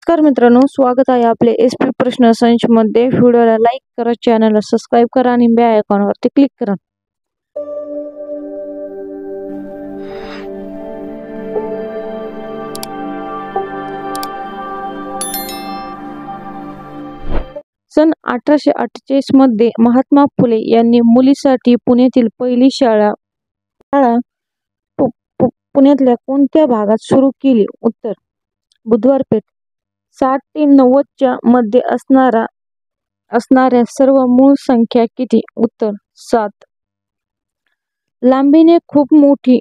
नमस्कार मित्रांनो, स्वागत आहे आपले SP प्रश्न संच मध्ये। व्हिडिओला लाईक करा, चॅनलला सबस्क्राइब करा आणि बेल आयकॉनवरती क्लिक करा। सन 1848 मध्ये महात्मा फुले यांनी मुलीसाठी पुण्यातील पहिली शाळा पुण्यातल्या कोणत्या भागात सुरू केली? उत्तर बुधवार पेठ। 60 ते 90 च्या मध्ये असणाऱ्या सर्व मूळ संख्या किती? उत्तर 7। लांबीने खूप मोठी,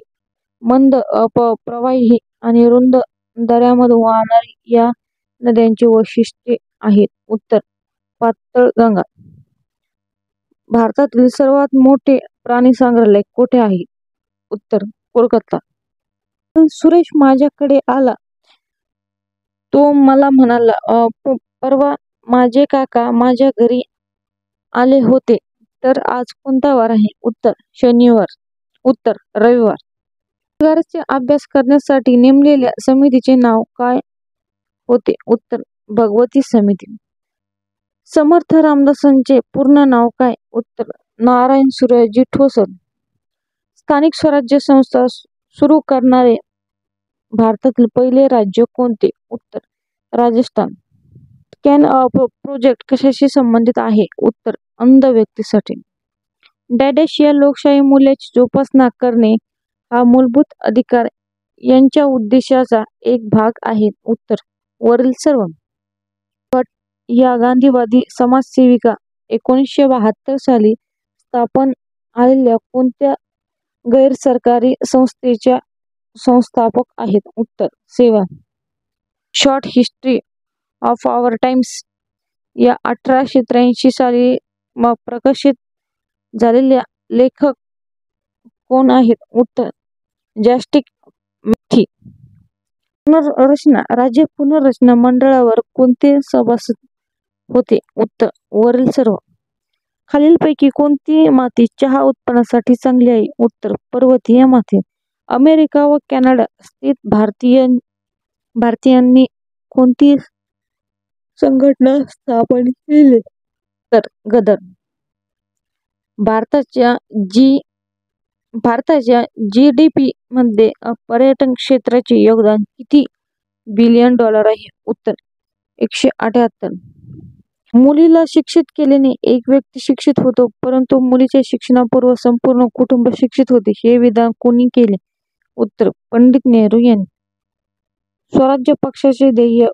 मंद, प्रवाही आणि रुंद दऱ्यामधून वाहणारी या नद्यांची वैशिष्ट्ये आहेत। उत्तर पातळ गंगा। भारतातील सर्वात मोठे प्राणी संग्रहालय कोठे आहे? उत्तर कोलकाता। सुरेश माझ्याकडे आला, तो मला म्हणाला, परवा माझे काका माझ्या घरी आले होते, तर आज कोणता वार आहे? उत्तर शनिवार। उत्तर रविवार। रोजगाराचा अभ्यास करण्यासाठी नेमलेल्या समितीचे नाव काय होते? उत्तर भगवती समिती। समर्थ रामदासांचे पूर्ण नाव काय? उत्तर नारायण सूर्याजी ठोसर। स्थानिक स्वराज्य संस्था सुरू करणारे भारतातील पहिले राज्य कोणते? उत्तर राजस्थान। स्कॅन प्रोजेक्ट कशाशी संबंधित आहे? उत्तर अंध व्यक्तीसाठी। डॅश या लोकशाही मूल्याची जोपासना करणे हा मूलभूत अधिकार यांच्या उद्देशाचा एक भाग आहे। उत्तर वरील सर्व। भट या गांधीवादी समाजसेविका 1972 साली स्थापन आलेल्या कोणत्या गैरसरकारी संस्थेच्या संस्थापक आहेत? उत्तर सेवा। Short history of our times या 1883 साली प्रकाशित झालेल्या लेखक कोण आहेत? उत्तर जस्टिस मॅथी। पुनर्रचना राज्य पुनर्रचना मंडळावर कोणते सभासद होते? उत्तर वरील सर्व। खालीलपैकी कोणती माती चहा उत्पादनासाठी चांगली आहे? उत्तर पर्वतीय माती। अमेरिका व कॅनडा स्थित भारतीयांनी कोणती संघटना स्थापन केली? तर गदर। भारताच्या GDP मध्ये पर्यटन क्षेत्राचे योगदान किती बिलियन डॉलर आहे? उत्तर 178। मुलीला शिक्षित केल्याने एक व्यक्ती शिक्षित होतो, परंतु मुलीच्या शिक्षणापूर्वी संपूर्ण कुटुंब शिक्षित होते, हे विधान कोणी केले? उत्तर पंडित नेहरू यांनी। स्वराज्य पक्षाचे ध्येय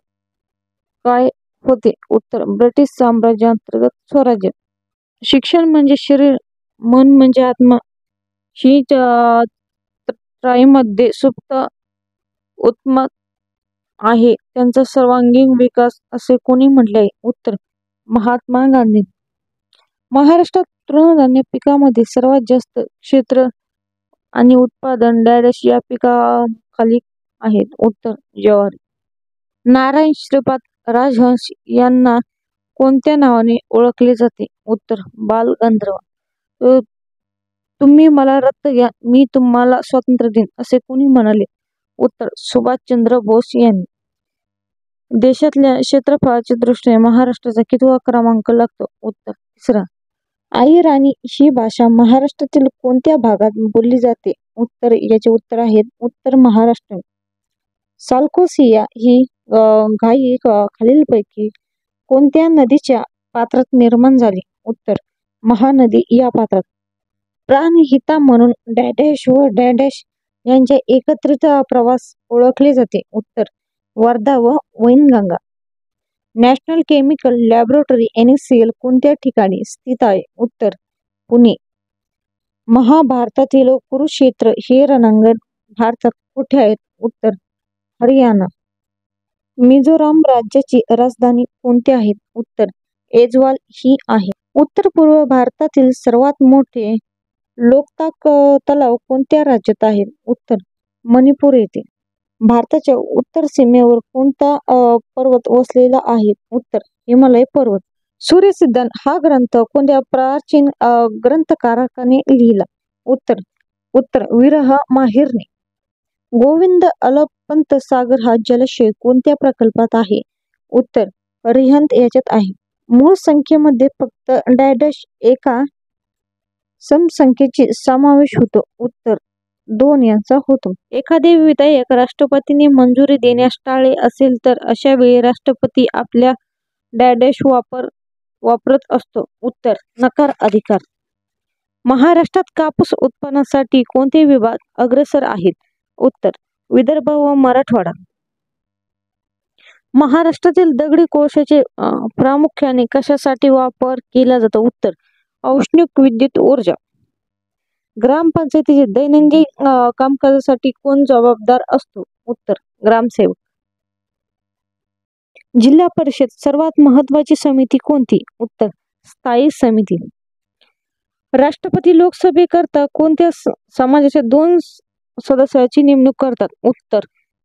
काय होते? उत्तर ब्रिटिश साम्राज्याअंतर्गत स्वराज्य। शिक्षण म्हणजे शरीर, मन म्हणजे आत्मा ही त्रयीमध्ये सुप्त उत्तम आहे, त्यांचा सर्वांगीण विकास असे कोणी म्हटले आहे? उत्तर महात्मा गांधी। महाराष्ट्रात तृणधान्य पिकामध्ये सर्वात जास्त क्षेत्र आणि उत्पादन डॅश या पिकाखाली आहेत? उत्तर ज्वारी। नारायण श्रीपाद राजहंस यांना कोणत्या नावाने ओळखले जाते? उत्तर बालगंधर्व। तुम्ही मला रक्त घ्या, मी तुम्हाला स्वातंत्र्य देईन, असे कोणी म्हणाले? उत्तर सुभाषचंद्र बोस यांनी। देशातल्या क्षेत्रफळाच्या दृष्टीने महाराष्ट्राचा कितवा क्रमांक लागतो? उत्तर 3रा। अहिराणी ही भाषा महाराष्ट्रातील कोणत्या भागात बोलली जाते? उत्तर याचे उत्तर आहेत उत्तर महाराष्ट्र। साल्कोसिया ही घाई खालीलपैकी कोणत्या नदीच्या पात्रात निर्माण झाली? उत्तर महानदी या पात्रात। प्राणहिता म्हणून डॅश व डॅश यांचे एकत्रित प्रवास ओळखले जाते? उत्तर वर्धा व Wainganga. National chemical laboratory NaCl कोणत्या ठिकाणी स्थित आहे? उत्तर पुणे। महाभारतातील कुरुक्षेत्र हे रणांगण भारतात कुठे आहे? उत्तर हरियाणा। मिझोराम राज्याची राजधानी कोणती आहे? उत्तर ऐझवाल ही आहे। उत्तर पूर्व भारतातील सर्वात मोठे लोकटाक तलाव कोणत्या राज्यात आहे? उत्तर मणिपूर येथे। भारताच्या उत्तर सीमेवर कोणता पर्वत वसलेला आहे? उत्तर हिमालय पर्वत। सूर्यसिद्धांत हा ग्रंथ कोणत्या प्राचीन ग्रंथकाराने लिहिला? उत्तर विरह माहिरने। गोविंद अलपंत सागर हा जलाशय कोणत्या प्रकल्पात आहे? उत्तर रिहंत याच्यात आहे. मूळ संख्येमध्ये फक्त डॅश एका समसंख्येची समावेश होतो. उत्तर 2 यांचा होतो. एखादे विधेयक राष्ट्रपतींनी मंजुरी देण्यास टाळले असेल तर अशा वेळी राष्ट्रपती आपल्या डॅश वापरत असतो. उत्तर नकार अधिकार. महाराष्ट्रात कापूस उत्पादनासाठी कोणते विभाग अग्रेसर आहेत? उत्तर विदर्भ व मराठवाडा. महाराष्ट्रातील दगडी कोळशाचे प्रामुख्याने कशासाठी वापर केला जातो? उत्तर औष्णिक विद्युत ऊर्जा. ग्रामपंचायतीचे दैनंदिन कामकाजासाठी कोण जबाबदार असतो? उत्तर ग्रामसेवक. जिल्हा परिषद सर्वात महत्वाची समिती कोणती? उत्तर स्थायी समिती. राष्ट्रपती लोकसभेकरता कोणत्या समाजाच्या 2 सदस्याची नेमणूक करतात? उत्तर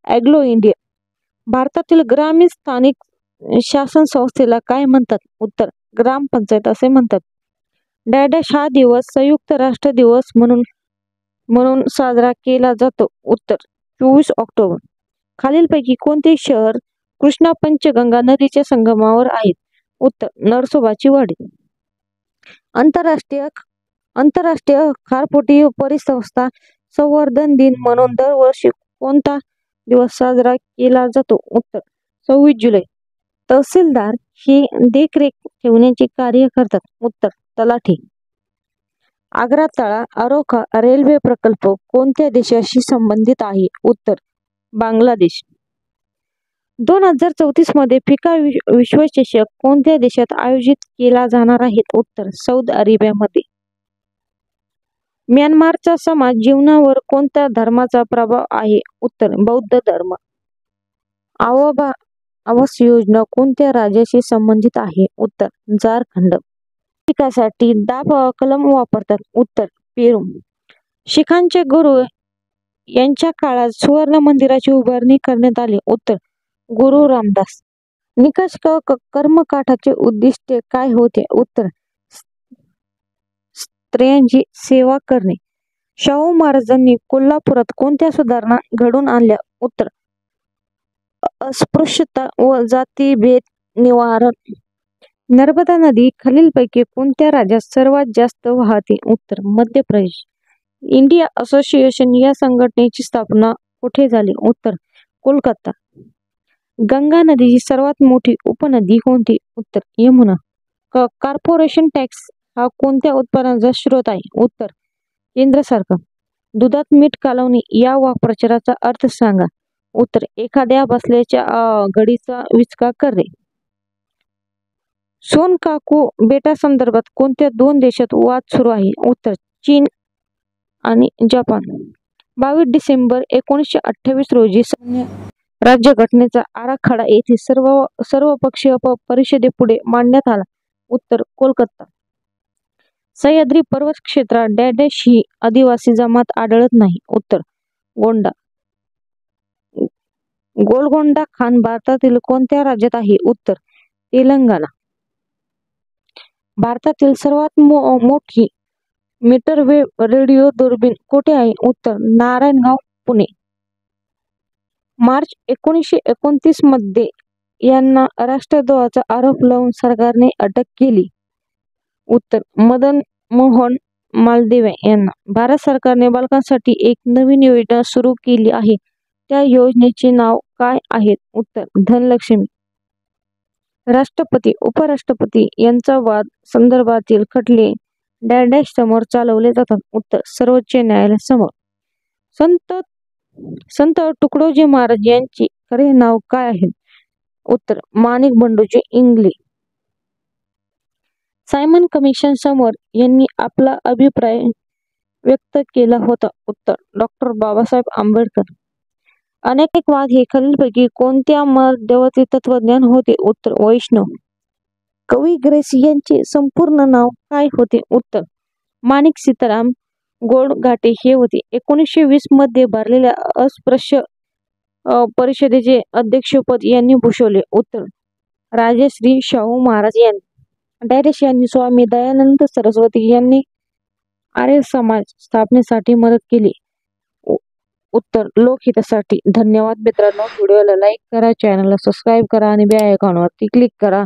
अँग्लो इंडियन. भारतातील ग्रामीण स्थानिक शासन संस्थेला काय म्हणतात? उत्तर ग्रामपंचायत असे म्हणतात. डॅश हा दिवस संयुक्त राष्ट्र दिवस म्हणून साजरा केला जातो. उत्तर 24 ऑक्टोबर. खालीलपैकी कोणते शहर कृष्णा पंचगंगा नदीच्या संगमावर आहेत? उत्तर नरसोबाची वाडी. आंतरराष्ट्रीय खारफुटी परिसंस्था संवर्धन दिन म्हणून दरवर्षी कोणता दिवस साजरा केला जातो? उत्तर 26 जुलै. तहसीलदार हे देखरेख ठेवण्याचे कार्य करतात. उत्तर तलाठी. आग्रा तळा अरोखा रेल्वे प्रकल्प कोणत्या देशाशी संबंधित आहे? उत्तर बांगलादेश. 2034 मध्ये फिफा विश्वचषक कोणत्या देशात आयोजित केला जाणार आहे? उत्तर सौदी अरेबियामध्ये. म्यानमारचा समाज जीवनावर कोणत्या धर्माचा प्रभाव आहे? उत्तर बौद्ध धर्म. आवास योजना कोणत्या राज्याशी संबंधित आहे? उत्तर झारखंड. विकासासाठी दाब कलम वापरतात? उत्तर पेरू. शिखांचे गुरु यांच्या काळात सुवर्ण मंदिराची उभारणी करण्यात आली? उत्तर गुरु रामदास. निकष कर्मकाठाचे उद्दिष्ट काय होते? उत्तर स्त्रियांची सेवा करणे. शाहू महाराजांनी कोल्हापुरात कोणत्या सुधारणा घडवून आणल्या? उत्तर अस्पृश्यता व जातीभेद निवारण. नर्मदा नदी खालीलपैकी कोणत्या राज्यात सर्वात जास्त वाहते? उत्तर मध्य प्रदेश. इंडिया असोसिएशन या संघटनेची स्थापना कुठे झाली? उत्तर कोलकाता. गंगा नदीची सर्वात मोठी उपनदी कोणती? उत्तर यमुना. कॉर्पोरेशन टॅक्स हा कोणत्या उत्पन्नाचा स्रोत आहे? उत्तर केंद्र सरकार. दुधात मीठ कालवणे या वाक्प्रचाराचा अर्थ सांगा. उत्तर एखाद्या बसलेल्या घडीचा विचका करणे. सोनकाकू बेटासंदर्भात कोणत्या 2 देशात वाद सुरू आहे? उत्तर चीन आणि जपान. 22 डिसेंबर 1928 रोजी राज्यघटनेचा आराखडा येथे सर्वपक्षीय परिषदेपुढे मांडण्यात आला. उत्तर कोलकाता. सह्याद्री पर्वत क्षेत्रात डॅश ही आदिवासी जमात आढळत नाही? उत्तर गोंडा. गोलकोंडा खान भारतातील कोणत्या राज्यात आहे? उत्तर तेलंगणा. भारतातील सर्वात मोठी मीटरवेव्ह रेडिओ दुर्बीण कुठे आहे? उत्तर नारायणगाव, पुणे. मार्च 1929 मध्ये यांना राष्ट्रद्रोहाचा आरोप लावून सरकारने अटक केली? उत्तर मदन मोहन मालदेव यांना. भारत सरकारने बालकांसाठी एक नवीन योजना सुरू केली आहे. त्या योजनेचे नाव काय आहे? उत्तर धनलक्ष्मी. राष्ट्रपती उपराष्ट्रपती यांचा वाद संदर्भातील खटले डॅश समोर चालवले जातात? उत्तर सर्वोच्च न्यायालयासमोर. संत तुकडोजी महाराज यांचे खरे नाव काय आहे? उत्तर माणिक बंडूजी इंगले. सायमन कमिशन समोर यांनी आपला अभिप्राय व्यक्त केला होता? उत्तर डॉक्टर बाबासाहेब आंबेडकर. अनेकवाद हे खालीलपैकी कोणत्या मध्यवर्ती तत्वज्ञान होते? उत्तर वैष्णव. कवी ग्रेसी यांचे संपूर्ण नाव काय होते? उत्तर माणिक सीताराम गोडघाटे हे होते. 1920 मध्ये भरलेल्या अस्पृश्य परिषदेचे अध्यक्षपद यांनी भूषवले? उत्तर राजश्री शाहू महाराज यांनी. डॅश यांनी स्वामी दयानंद सरस्वती यांनी आर्य समाज स्थापनेसाठी मदत केली? उत्तर लोकहितासाठी. धन्यवाद मित्रांनो. व्हिडिओला लाईक करा, चॅनलला सबस्क्राईब करा आणि बेल आयकॉनवरती क्लिक करा.